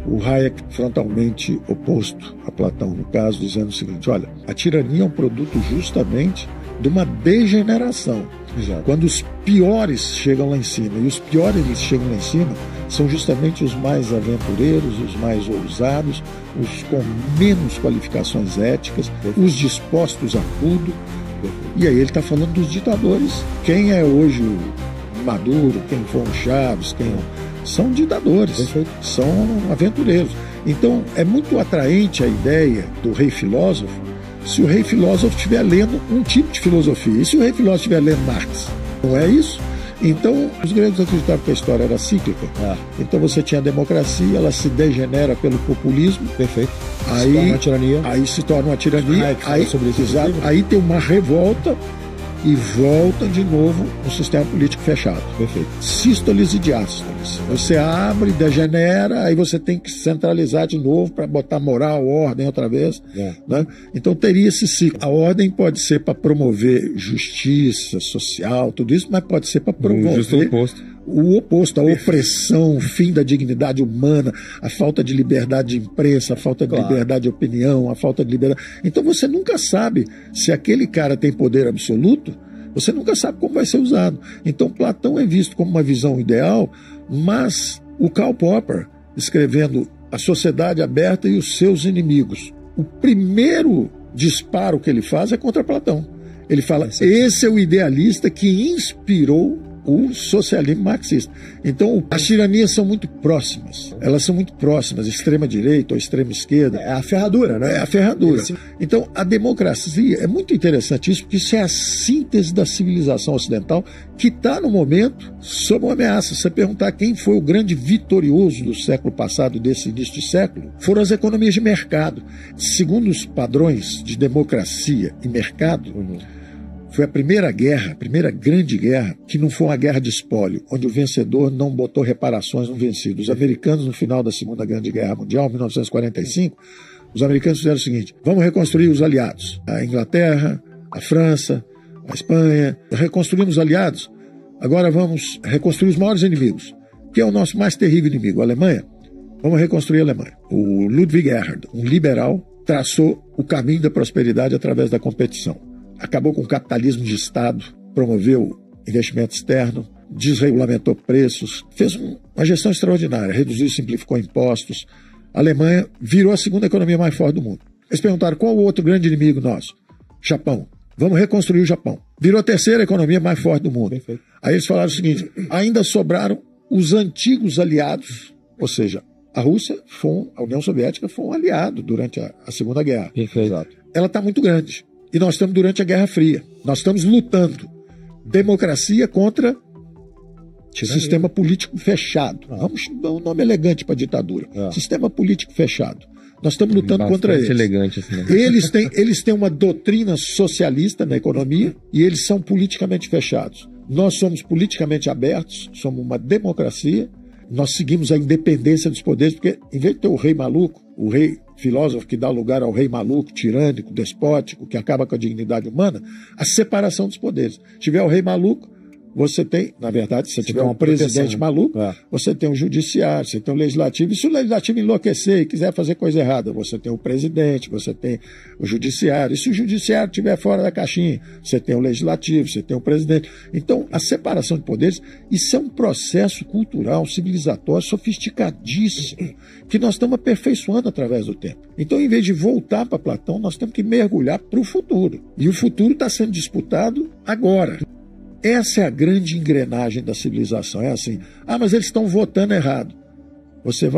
O Hayek, frontalmente oposto a Platão, no caso, dizendo o seguinte: olha, a tirania é um produto justamente de uma degeneração. Exato. Quando os piores chegam lá em cima, e os piores eles chegam lá em cima, são justamente os mais aventureiros, os mais ousados, os com menos qualificações éticas, os dispostos a tudo. E aí ele está falando dos ditadores. Quem é hoje o Maduro, quem foi o Chaves, são ditadores, são aventureiros. Então é muito atraente a ideia do rei filósofo, se o rei filósofo estiver lendo um tipo de filosofia. E se o rei filósofo estiver lendo Marx? Não é isso? Então, os gregos acreditavam que a história era cíclica. Então você tinha a democracia, ela se degenera pelo populismo. Perfeito. Aí, se torna uma tirania. Aí se torna uma tirania. Exato, aí tem uma revolta e volta de novo um sistema político fechado. Perfeito. Sístoles e diástoles. Você abre, degenera, aí você tem que centralizar de novo para botar moral, ordem outra vez. Né? Então teria esse ciclo. A ordem pode ser para promover justiça social, tudo isso, mas pode ser para promover o oposto, a opressão, o fim da dignidade humana, a falta de liberdade de imprensa, a falta de liberdade de opinião, a falta de liberdade. Então você nunca sabe se aquele cara tem poder absoluto, você nunca sabe como vai ser usado. Então Platão é visto como uma visão ideal, mas o Karl Popper, escrevendo A Sociedade Aberta e os Seus Inimigos, o primeiro disparo que ele faz é contra Platão. Ele fala, esse é o idealista que inspirou o socialismo marxista. Então, as tiranias são muito próximas. Elas são muito próximas, extrema-direita ou extrema-esquerda. É a ferradura, né? É a ferradura. Então, a democracia, é muito interessante isso, porque isso é a síntese da civilização ocidental que está, no momento, sob uma ameaça. Se você perguntar quem foi o grande vitorioso do século passado, desse início de século, foram as economias de mercado. Segundo os padrões de democracia e mercado, foi a primeira guerra, a primeira grande guerra, que não foi uma guerra de espólio, onde o vencedor não botou reparações no vencido. Os americanos, no final da Segunda Grande Guerra Mundial, 1945, os americanos fizeram o seguinte: vamos reconstruir os aliados. A Inglaterra, a França, a Espanha, reconstruímos os aliados. Agora vamos reconstruir os maiores inimigos. Quem é o nosso mais terrível inimigo? A Alemanha? Vamos reconstruir a Alemanha. O Ludwig Erhard, um liberal, traçou o caminho da prosperidade através da competição. Acabou com o capitalismo de Estado, promoveu investimento externo, desregulamentou preços, fez uma gestão extraordinária, reduziu e simplificou impostos. A Alemanha virou a segunda economia mais forte do mundo. Eles perguntaram qual o outro grande inimigo nosso? Japão. Vamos reconstruir o Japão. Virou a terceira economia mais forte do mundo. Perfeito. Aí eles falaram o seguinte: ainda sobraram os antigos aliados, ou seja, a Rússia, a União Soviética foi um aliado durante a Segunda Guerra. Perfeito. Ela está muito grande. E nós estamos durante a Guerra Fria. Nós estamos lutando. Democracia contra sistema político fechado. Vamos dar um nome elegante para a ditadura. Sistema político fechado. Nós estamos lutando contra eles. Elegante, assim, né? Eles têm uma doutrina socialista na economia e eles são politicamente fechados. Nós somos politicamente abertos, somos uma democracia. Nós seguimos a independência dos poderes, porque em vez de ter o rei maluco, o rei filósofo que dá lugar ao rei maluco, tirânico, despótico, que acaba com a dignidade humana, a separação dos poderes. Se tiver o rei maluco, você tem, na verdade, se tiver um presidente maluco, você tem o judiciário, você tem o legislativo, e se o legislativo enlouquecer e quiser fazer coisa errada, você tem o presidente, você tem o judiciário, e se o judiciário estiver fora da caixinha, você tem o legislativo, você tem o presidente. Então, a separação de poderes, isso é um processo cultural, civilizatório, sofisticadíssimo, que nós estamos aperfeiçoando através do tempo. Então, em vez de voltar para Platão, nós temos que mergulhar para o futuro. E o futuro está sendo disputado agora. Essa é a grande engrenagem da civilização. É assim, mas eles estão votando errado. Você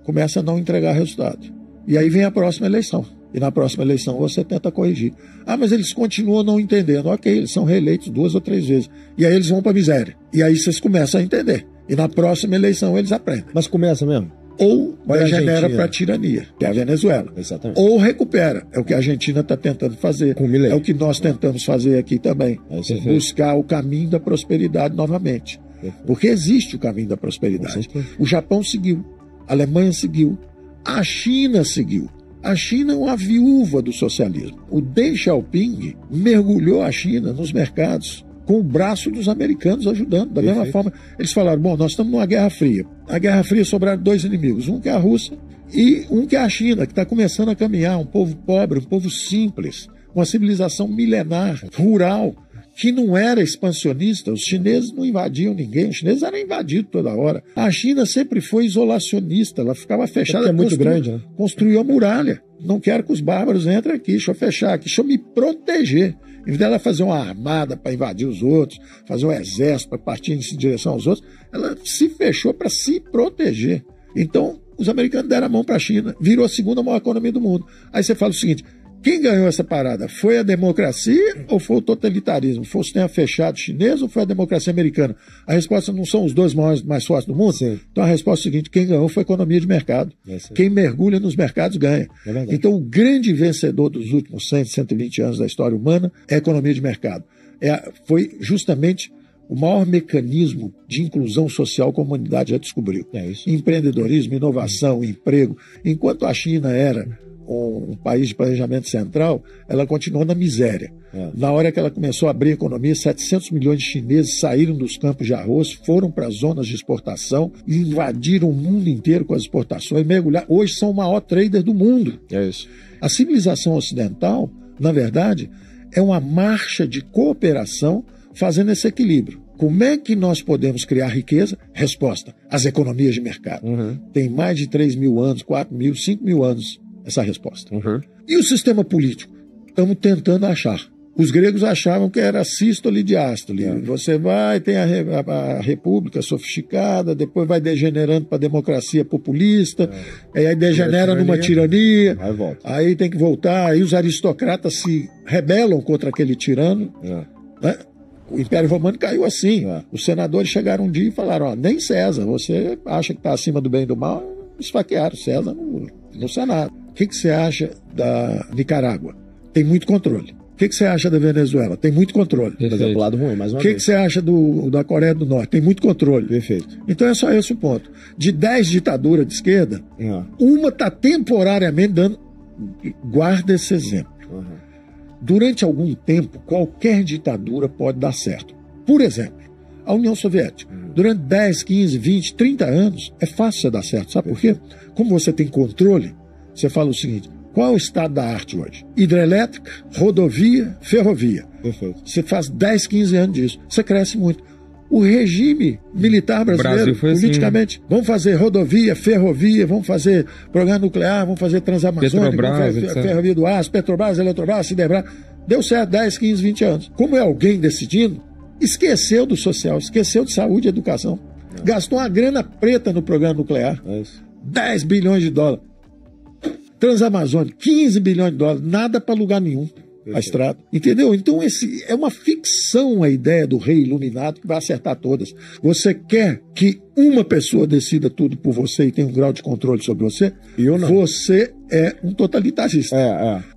começa a não entregar resultado. E aí vem a próxima eleição. E na próxima eleição você tenta corrigir. Mas eles continuam não entendendo. Ok, eles são reeleitos 2 ou 3 vezes. E aí eles vão para a miséria. E aí vocês começam a entender. E na próxima eleição eles aprendem. Mas começa mesmo? Ou degenera para a tirania, que é a Venezuela. Exatamente. Ou recupera. É o que a Argentina está tentando fazer. É o que nós tentamos fazer aqui também. Buscar o caminho da prosperidade novamente. Porque existe o caminho da prosperidade. O Japão seguiu. A Alemanha seguiu. A China seguiu. A China é uma viúva do socialismo. O Deng Xiaoping mergulhou a China nos mercados com o braço dos americanos ajudando. Da mesma forma, eles falaram, bom, nós estamos numa Guerra Fria. A Guerra Fria sobraram dois inimigos, um que é a Rússia e um que é a China, que está começando a caminhar, um povo pobre, um povo simples, uma civilização milenar, rural, que não era expansionista. Os chineses não invadiam ninguém, os chineses eram invadidos toda hora. A China sempre foi isolacionista, ela ficava fechada. É muito grande, né? Construiu a muralha. Não quero que os bárbaros entrem aqui, deixa eu fechar aqui, deixa eu me proteger. Em vez dela fazer uma armada para invadir os outros, fazer um exército para partir em direção aos outros, ela se fechou para se proteger. Então, os americanos deram a mão para a China, virou a segunda maior economia do mundo. Aí você fala o seguinte, quem ganhou essa parada? Foi a democracia ou foi o totalitarismo? Foi o sistema fechado chinês ou foi a democracia americana? A resposta não são os dois maiores, mais fortes do mundo? Sim. Então a resposta é a seguinte, quem ganhou foi a economia de mercado. Quem mergulha nos mercados ganha. Então o grande vencedor dos últimos 100, 120 anos da história humana é a economia de mercado. Foi justamente o maior mecanismo de inclusão social que a humanidade já descobriu. Empreendedorismo, inovação, emprego. Enquanto a China era um país de planejamento central, ela continuou na miséria. Na hora que ela começou a abrir a economia, 700 milhões de chineses saíram dos campos de arroz, foram para as zonas de exportação, invadiram o mundo inteiro com as exportações, mergulharam. Hoje são o maior trader do mundo. A civilização ocidental, na verdade, é uma marcha de cooperação fazendo esse equilíbrio. Como é que nós podemos criar riqueza? Resposta, as economias de mercado. Tem mais de 3 mil anos, 4 mil, 5 mil anos essa resposta. E o sistema político? Estamos tentando achar. Os gregos achavam que era sístole e diástole. Você vai, tem a república sofisticada, depois vai degenerando para a democracia populista, aí degenera numa tirania, aí tem que voltar, aí os aristocratas se rebelam contra aquele tirano. Né? O Império Romano caiu assim. Os senadores chegaram um dia e falaram, nem César, você acha que está acima do bem e do mal? Esfaquearam César no Senado. O que você acha da Nicarágua? Tem muito controle. O que você acha da Venezuela? Tem muito controle. Lado ruim, mais uma vez. O que você acha da Coreia do Norte? Tem muito controle. Perfeito. Então é só esse o ponto. De 10 ditaduras de esquerda, uma está temporariamente dando... Guarda esse exemplo. Durante algum tempo, qualquer ditadura pode dar certo. Por exemplo, a União Soviética. Durante 10, 15, 20, 30 anos, é fácil você dar certo. Sabe por quê? Como você tem controle, você fala o seguinte, qual é o estado da arte hoje? Hidrelétrica, rodovia, ferrovia. Perfeito. Você faz 10, 15 anos disso, você cresce muito. O regime militar brasileiro, politicamente, vamos fazer rodovia, ferrovia, vamos fazer programa nuclear, vamos fazer transamazônica, vamos fazer ferrovia do aço, Petrobras, Eletrobras, Siderbras. Deu certo 10, 15, 20 anos. Como é alguém decidindo, esqueceu do social, esqueceu de saúde e educação. Gastou uma grana preta no programa nuclear. 10 bilhões de dólares. Transamazônica, 15 bilhões de dólares. Nada para lugar nenhum. A estrada. Entendeu? Então é uma ficção a ideia do rei iluminado que vai acertar todas. Você quer que uma pessoa decida tudo por você e tenha um grau de controle sobre você? Eu não. Você é um totalitarista.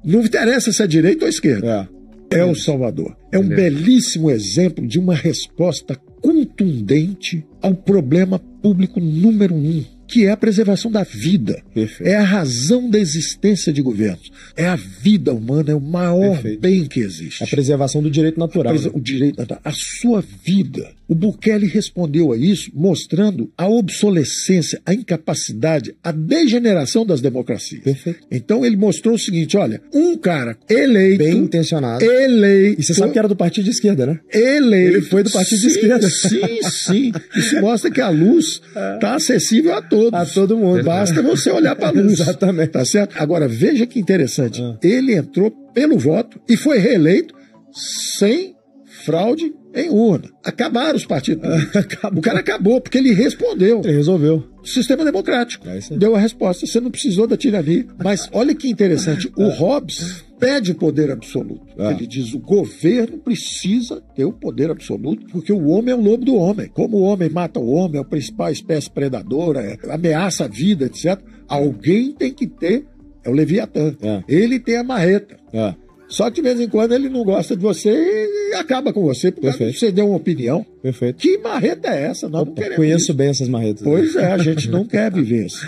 Não interessa se é direita ou esquerda. É o Salvador. É um belíssimo exemplo de uma resposta contundente ao problema público número 1, que é a preservação da vida. Perfeito. É a razão da existência de governos. É a vida humana, é o maior bem que existe. A preservação do direito natural. O direito natural. A sua vida. O Bukele respondeu a isso mostrando a obsolescência, a incapacidade, a degeneração das democracias. Perfeito. Então ele mostrou o seguinte, olha, um cara eleito... Bem intencionado. Eleito... E você sabe que era do partido de esquerda, né? Eleito... Ele foi do partido de esquerda. Sim. Isso mostra que a luz está acessível a todos. A todo mundo. Basta você olhar para a luz. Exatamente. Tá certo? Agora, veja que interessante. Ele entrou pelo voto e foi reeleito sem fraude em urna. Acabaram os partidos. O cara acabou, porque ele respondeu. Ele resolveu. Sistema democrático. Deu a resposta. Você não precisou da tirania. Mas olha que interessante. O Hobbes pede o poder absoluto. Ele diz, o governo precisa ter o poder absoluto, porque o homem é o lobo do homem. Como o homem mata o homem, é a principal espécie predadora, ameaça a vida, etc. Alguém tem que ter, é o Leviatã. Ele tem a marreta. Só que de vez em quando ele não gosta de você e acaba com você, porque você deu uma opinião. Perfeito. Que marreta é essa? Nós não queremos conheço isso. bem essas marretas. Pois é, a gente não quer viver isso.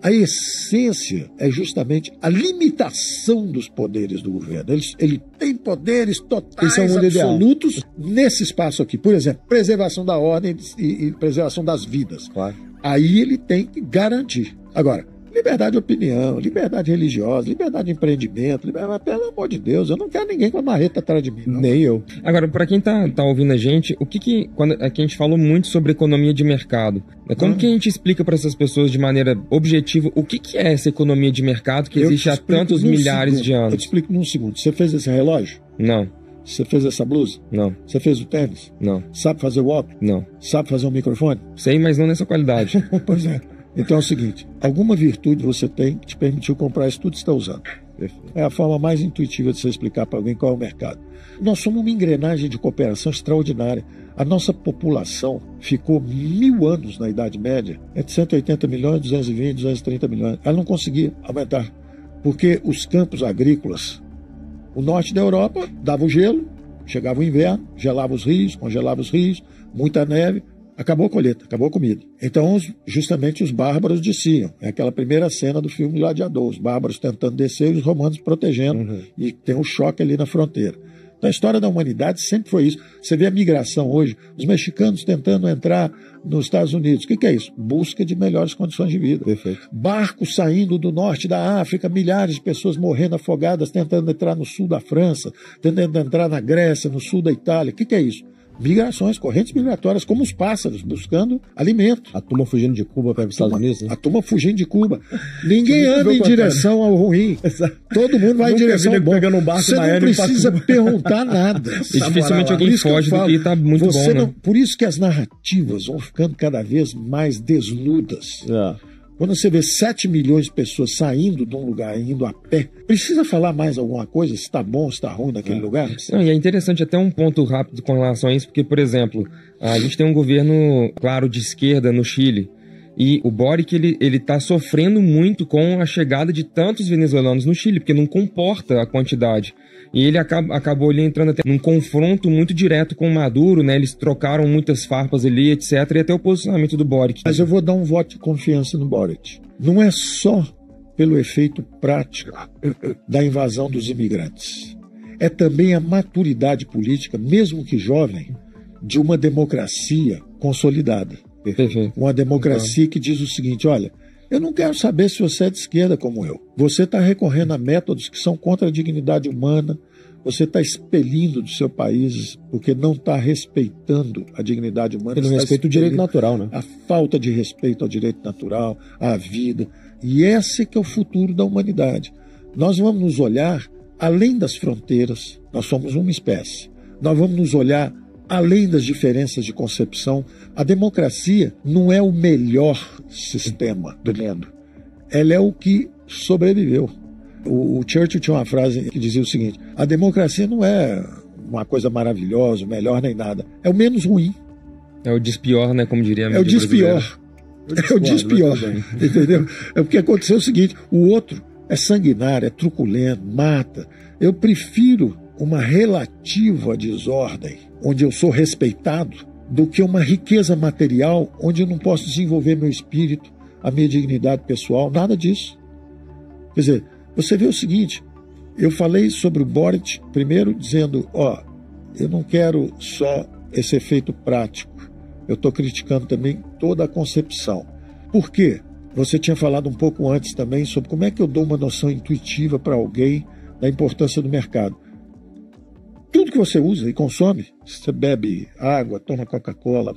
A essência é justamente a limitação dos poderes do governo. Ele tem poderes totais, absolutos nesse espaço aqui. Por exemplo, preservação da ordem e preservação das vidas. Claro. Aí ele tem que garantir. Agora, liberdade de opinião, liberdade religiosa, liberdade de empreendimento, liberdade... Pelo amor de Deus, eu não quero ninguém com a marreta atrás de mim. Não. Nem eu. Agora, para quem tá ouvindo a gente, quando aqui a gente falou muito sobre economia de mercado, como que a gente explica para essas pessoas de maneira objetiva o que é essa economia de mercado que existe há tantos milhares de anos? Eu te explico num segundo. Você fez esse relógio? Não. Você fez essa blusa? Não. Você fez o tênis? Não. Sabe fazer o óculos? Não. Sabe fazer um microfone? Sei, mas não nessa qualidade. Pois é. Então é o seguinte, alguma virtude você tem que te permitiu comprar isso tudo que você está usando. É a forma mais intuitiva de você explicar para alguém qual é o mercado. Nós somos uma engrenagem de cooperação extraordinária. A nossa população ficou 1000 anos na Idade Média, entre 180 milhões, 220, 230 milhões. Ela não conseguia aumentar, porque os campos agrícolas, o norte da Europa dava o gelo, chegava o inverno, gelava os rios, congelava os rios, muita neve, acabou a colheita, acabou a comida. Então, justamente os bárbaros desciam. É aquela primeira cena do filme Gladiador, os bárbaros tentando descer e os romanos protegendo, e tem um choque ali na fronteira. Então, a história da humanidade sempre foi isso. Você vê a migração hoje, os mexicanos tentando entrar nos Estados Unidos. O que é isso? Busca de melhores condições de vida. Perfeito. Barcos saindo do norte da África, milhares de pessoas morrendo afogadas, tentando entrar no sul da França, tentando entrar na Grécia, no sul da Itália. O que é isso? Migrações, correntes migratórias, como os pássaros, buscando alimento. A turma fugindo de Cuba para os Estados Unidos, né? A turma fugindo de Cuba. Ninguém anda em direção ao ruim. Todo mundo vai em direção ao bom. Pegando um barco você não precisa perguntar nada. E dificilmente alguém foge do que está muito bom, né? Por isso que as narrativas vão ficando cada vez mais desnudas. Quando você vê 7 milhões de pessoas saindo de um lugar e indo a pé, precisa falar mais alguma coisa? Se está bom, se está ruim naquele lugar? Não, e é interessante até um ponto rápido com relação a isso, porque, por exemplo, a gente tem um governo, claro, de esquerda no Chile, e o Boric, ele tá sofrendo muito com a chegada de tantos venezuelanos no Chile, porque não comporta a quantidade. E ele acabou ali entrando até num confronto muito direto com o Maduro, né? Eles trocaram muitas farpas ali, etc. E até o posicionamento do Boric. Mas eu vou dar um voto de confiança no Boric. Não é só pelo efeito prático da invasão dos imigrantes. É também a maturidade política, mesmo que jovem, de uma democracia consolidada. Perfeito. Uma democracia que diz o seguinte, olha, eu não quero saber se você é de esquerda como eu. Você está recorrendo a métodos que são contra a dignidade humana, você está expelindo do seu país porque não está respeitando a dignidade humana. Ele não respeita o direito natural, né? A falta de respeito ao direito natural, à vida. E esse é que é o futuro da humanidade. Nós vamos nos olhar além das fronteiras, nós somos uma espécie. Nós vamos nos olhar além das diferenças de concepção. A democracia não é o melhor sistema do mundo. Ela é o que sobreviveu. O Churchill tinha uma frase que dizia o seguinte, a democracia não é uma coisa maravilhosa, melhor nem nada. É o menos ruim. É o despior, né? Como diria a mídia É o despior. É o despior. Entendeu? É porque aconteceu o seguinte, o outro é sanguinário, é truculento, mata. Eu prefiro uma relativa desordem, onde eu sou respeitado, do que uma riqueza material, onde eu não posso desenvolver meu espírito, a minha dignidade pessoal, nada disso. Quer dizer, você vê o seguinte, eu falei sobre o Boric, primeiro dizendo, eu não quero só esse efeito prático, eu estou criticando também toda a concepção. Por quê? Você tinha falado um pouco antes também sobre como é que eu dou uma noção intuitiva para alguém da importância do mercado. Tudo que você usa e consome, você bebe água, toma Coca-Cola,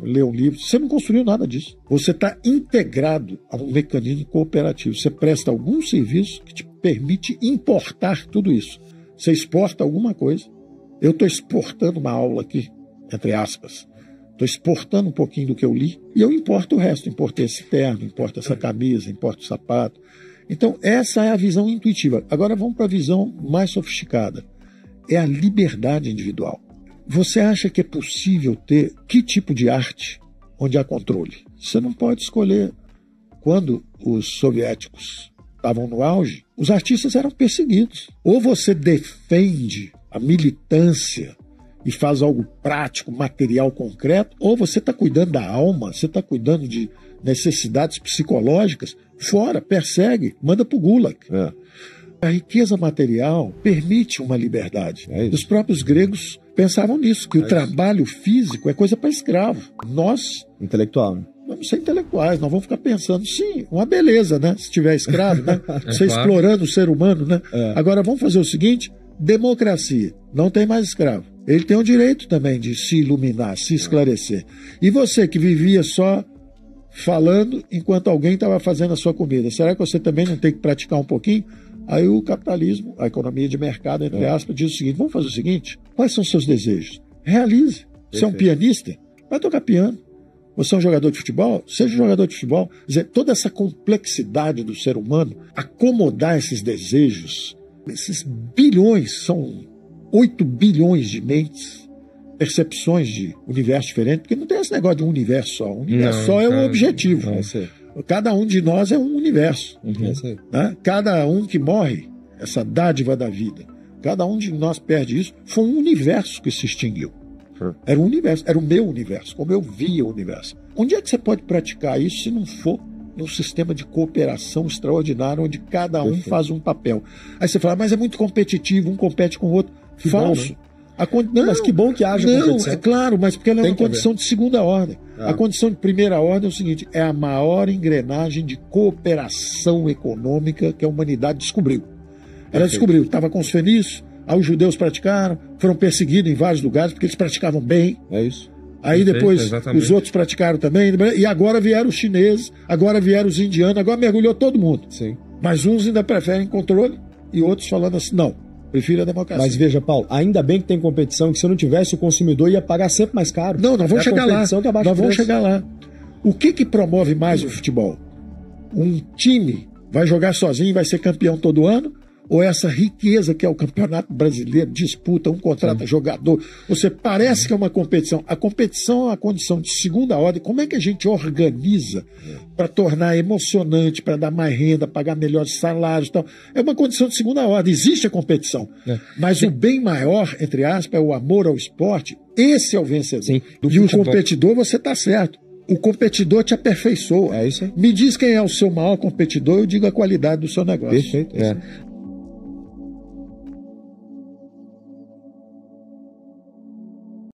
lê um livro, você não construiu nada disso. Você está integrado a um mecanismo cooperativo. Você presta algum serviço que te permite importar tudo isso. Você exporta alguma coisa. Eu estou exportando uma aula aqui, entre aspas. Estou exportando um pouquinho do que eu li e eu importo o resto. Importei esse terno, importo essa camisa, importo o sapato. Então, essa é a visão intuitiva. Agora vamos para a visão mais sofisticada. É a liberdade individual. Você acha que é possível ter que tipo de arte onde há controle? Você não pode escolher. Quando os soviéticos estavam no auge, os artistas eram perseguidos. Ou você defende a militância e faz algo prático, material, concreto, ou você está cuidando da alma, você está cuidando de necessidades psicológicas, fora, persegue, manda pro Gulag. A riqueza material permite uma liberdade. Os próprios gregos pensavam nisso, que o trabalho físico é coisa para escravo. Nós, intelectual, né? Vamos ser intelectuais, nós vamos ficar pensando, sim, uma beleza, né? Se tiver escravo, né? Você explorando o ser humano, né? Agora vamos fazer o seguinte, democracia, não tem mais escravo. Ele tem o direito também de se iluminar, se esclarecer. E você que vivia só falando enquanto alguém estava fazendo a sua comida, será que você também não tem que praticar um pouquinho? Aí o capitalismo, a economia de mercado, entre aspas, diz o seguinte, vamos fazer o seguinte, quais são os seus desejos? Realize. Você é um pianista? Vai tocar piano. Você é um jogador de futebol? Seja um jogador de futebol. Quer dizer, toda essa complexidade do ser humano, acomodar esses desejos, esses bilhões, são 8 bilhões de mentes, percepções de universo diferente, porque não tem esse negócio de um universo só. Um universo só é um objetivo. Cada um de nós é um universo. Né? Cada um que morre, essa dádiva da vida, cada um de nós perde isso, foi um universo que se extinguiu. Era um universo, era o meu universo, como eu via o universo. Onde é que você pode praticar isso se não for num sistema de cooperação extraordinário, onde cada um faz um papel? Aí você fala, mas é muito competitivo, um compete com o outro. Que falso. Bom, né? Não, mas que bom que haja competição. É claro, mas porque ela é uma condição de segunda ordem. A condição de primeira ordem é o seguinte, é a maior engrenagem de cooperação econômica que a humanidade descobriu. Ela descobriu, estava com os fenícios, aí os judeus praticaram, foram perseguidos em vários lugares porque eles praticavam bem. É isso. Aí depois os outros praticaram também, e agora vieram os chineses, agora vieram os indianos, agora mergulhou todo mundo. Sim. Mas uns ainda preferem controle e outros falando assim, não, prefiro a democracia. Mas veja, Paulo, ainda bem que tem competição, que se não tivesse o consumidor ia pagar sempre mais caro. Não, nós vamos chegar lá. Nós vamos chegar lá. O que promove mais o futebol? Um time vai jogar sozinho e vai ser campeão todo ano? Ou essa riqueza que é o Campeonato Brasileiro, disputa, um contrata jogador. Você parece que é uma competição. A competição é uma condição de segunda ordem. Como é que a gente organiza para tornar emocionante, para dar mais renda, pagar melhores salários e tal? É uma condição de segunda ordem. Existe a competição. Mas o bem maior, entre aspas, é o amor ao esporte. Esse é o vencedor. Sim, e o competidor, você está certo. O competidor te aperfeiçoa. É isso aí. Me diz quem é o seu maior competidor, eu digo a qualidade do seu negócio. Perfeito.